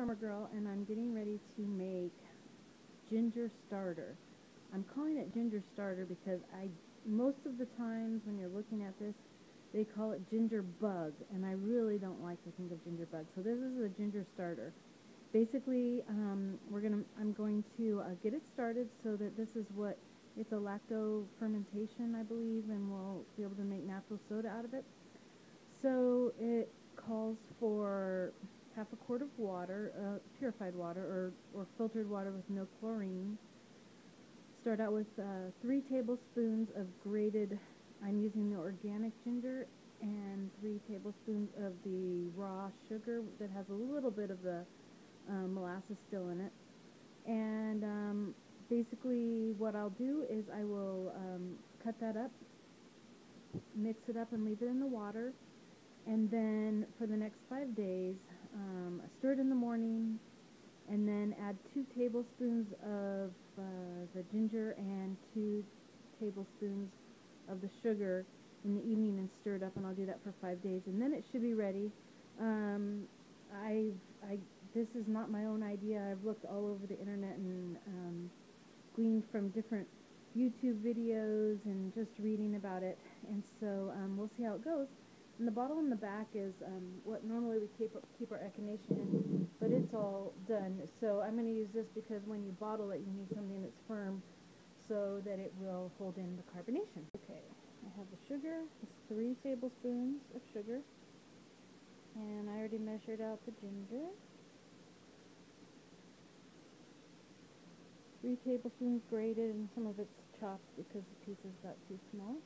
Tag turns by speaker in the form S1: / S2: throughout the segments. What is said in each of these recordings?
S1: Farmer Girl, and I'm getting ready to make ginger starter. I'm calling it ginger starter because most of the times when you're looking at this, they call it ginger bug, and I really don't like to think of ginger bug. So this is a ginger starter. Basically, I'm going to get it started so that it's a lacto fermentation, I believe, and we'll be able to make natural soda out of it. So it calls for half a quart of water, purified water or filtered water with no chlorine. Start out with 3 tablespoons of grated, I'm using the organic ginger, and 3 tablespoons of the raw sugar that has a little bit of the molasses still in it. And basically what I'll do is I will cut that up, mix it up, and leave it in the water. And then for the next 5 days, stir it in the morning, and then add 2 tablespoons of the ginger and 2 tablespoons of the sugar in the evening and stir it up, and I'll do that for 5 days, and then it should be ready. This is not my own idea. I've looked all over the internet and gleaned from different YouTube videos and just reading about it, and so we'll see how it goes. And the bottle in the back is what normally we keep our echinacea in, but it's all done. So I'm going to use this because when you bottle it, you need something that's firm so that it will hold in the carbonation. Okay, I have the sugar. It's 3 tablespoons of sugar, and I already measured out the ginger. 3 tablespoons grated, and some of it's chopped because the pieces got too small.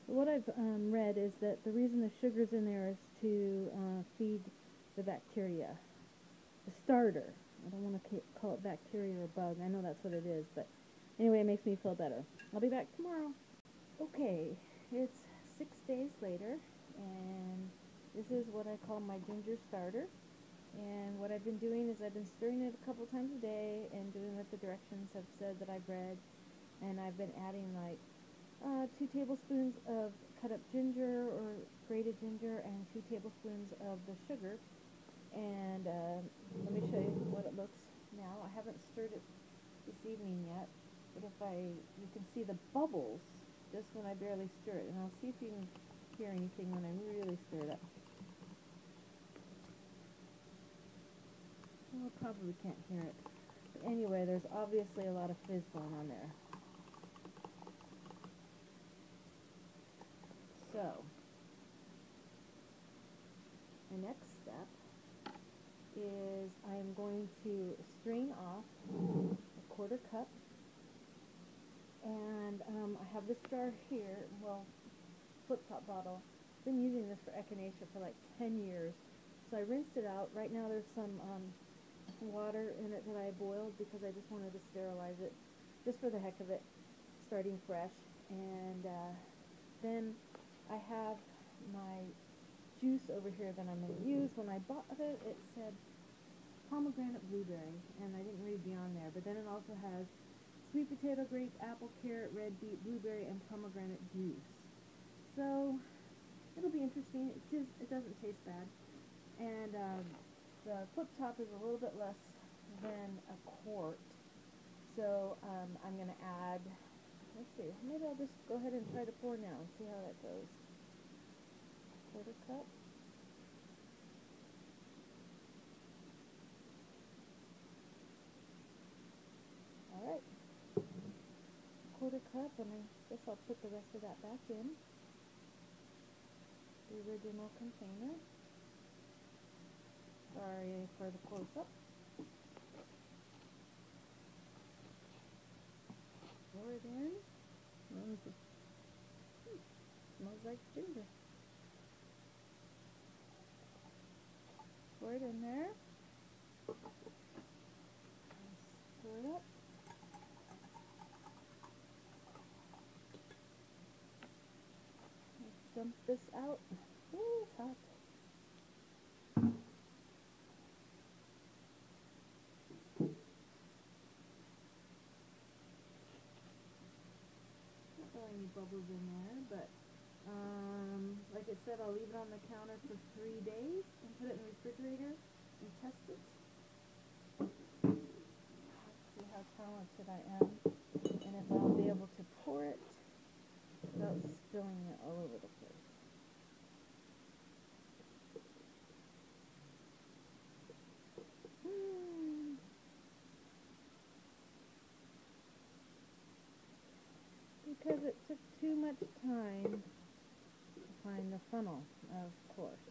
S1: What I've read is that the reason the sugar's in there is to feed the bacteria, the starter. I don't want to call it bacteria or bug. I know that's what it is, but anyway, it makes me feel better. I'll be back tomorrow. Okay, it's 6 days later, and this is what I call my ginger starter. And what I've been doing is I've been stirring it a couple times a day and doing what the directions have said that I've read, and I've been adding like 2 tablespoons of cut up ginger or grated ginger and 2 tablespoons of the sugar. And let me show you what it looks now. I haven't stirred it this evening yet, but you can see the bubbles just when I barely stir it, and I'll see if you can hear anything when I really stir it up. Well, probably can't hear it. But anyway, there's obviously a lot of fizz going on there. So, my next step is I am going to strain off a 1/4 cup, and I have this jar here, well, flip-top bottle. I've been using this for echinacea for like 10 years, so I rinsed it out. Right now there's some water in it that I boiled because I just wanted to sterilize it, just for the heck of it, starting fresh. And then I have my juice over here that I'm going to use. When I bought it, it said pomegranate blueberry, and I didn't read beyond there. But then it also has sweet potato, grape, apple, carrot, red beet, blueberry, and pomegranate juice. So it'll be interesting. It doesn't taste bad. And the flip top is a little bit less than a quart. So I'm going to add, let's see, maybe I'll just go ahead and try to pour now and see how that goes. 1/4 cup. Alright. 1/4 cup, and I guess I'll put the rest of that back in the original container. Sorry for the close-up. Pour it in. Smells like ginger. Pour it in there. Stir it up. dump this out. Ooh, it's hot. Not really any bubbles in there, but like I said, I'll leave it on the counter for 3 days and put it in the refrigerator and test it. Let's see how talented I am and if I'll be able to pour it without spilling it all over the place. Because it took too much time to find the funnel, of course.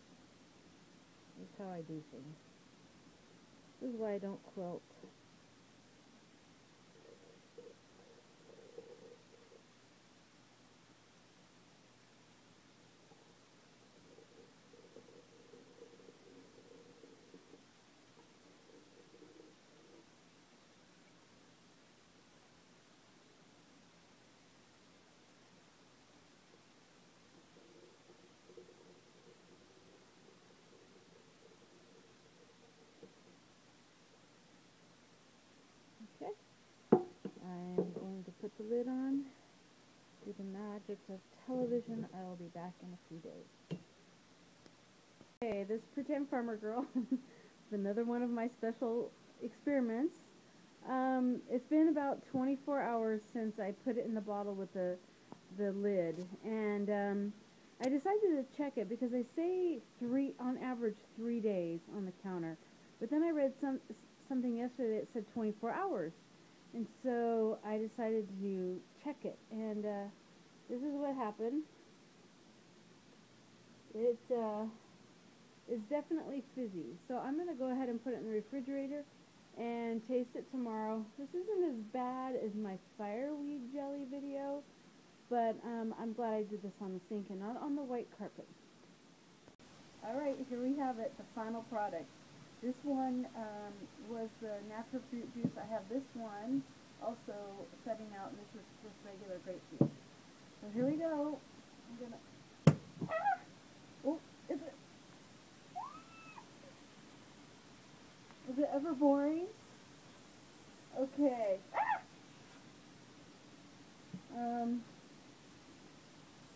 S1: That's how I do things. This is why I don't quilt. Okay, I'm going to put the lid on. Through the magic of television, I will be back in a few days. Okay, this pretend farmer girl is another one of my special experiments. It's been about 24 hours since I put it in the bottle with the lid, and I decided to check it because they say on average 3 days on the counter, but then I read something yesterday that said 24 hours, and so I decided to check it, and this is what happened. It is definitely fizzy, so I'm going to go ahead and put it in the refrigerator and taste it tomorrow. This isn't as bad as my fireweed jelly video, but I'm glad I did this on the sink and not on the white carpet. Alright, here we have it, the final product. This one was the natural fruit juice. I have this one also setting out, and this is just regular grape juice. So here we go. I'm gonna... Ah! Oh, is it ever boring? Okay.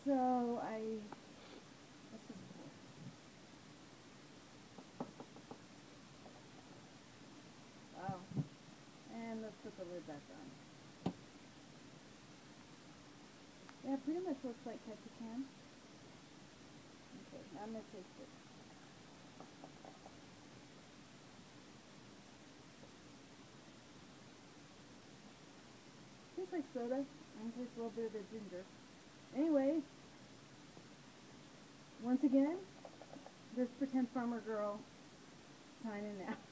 S1: So let's just pour. Wow. And let's put the lid back on. Yeah, it pretty much looks like Ketchup. Okay, now I'm going to taste it. Tastes like soda, and tastes a little bit of the ginger. Anyway, once again, this pretend farmer girl signing out.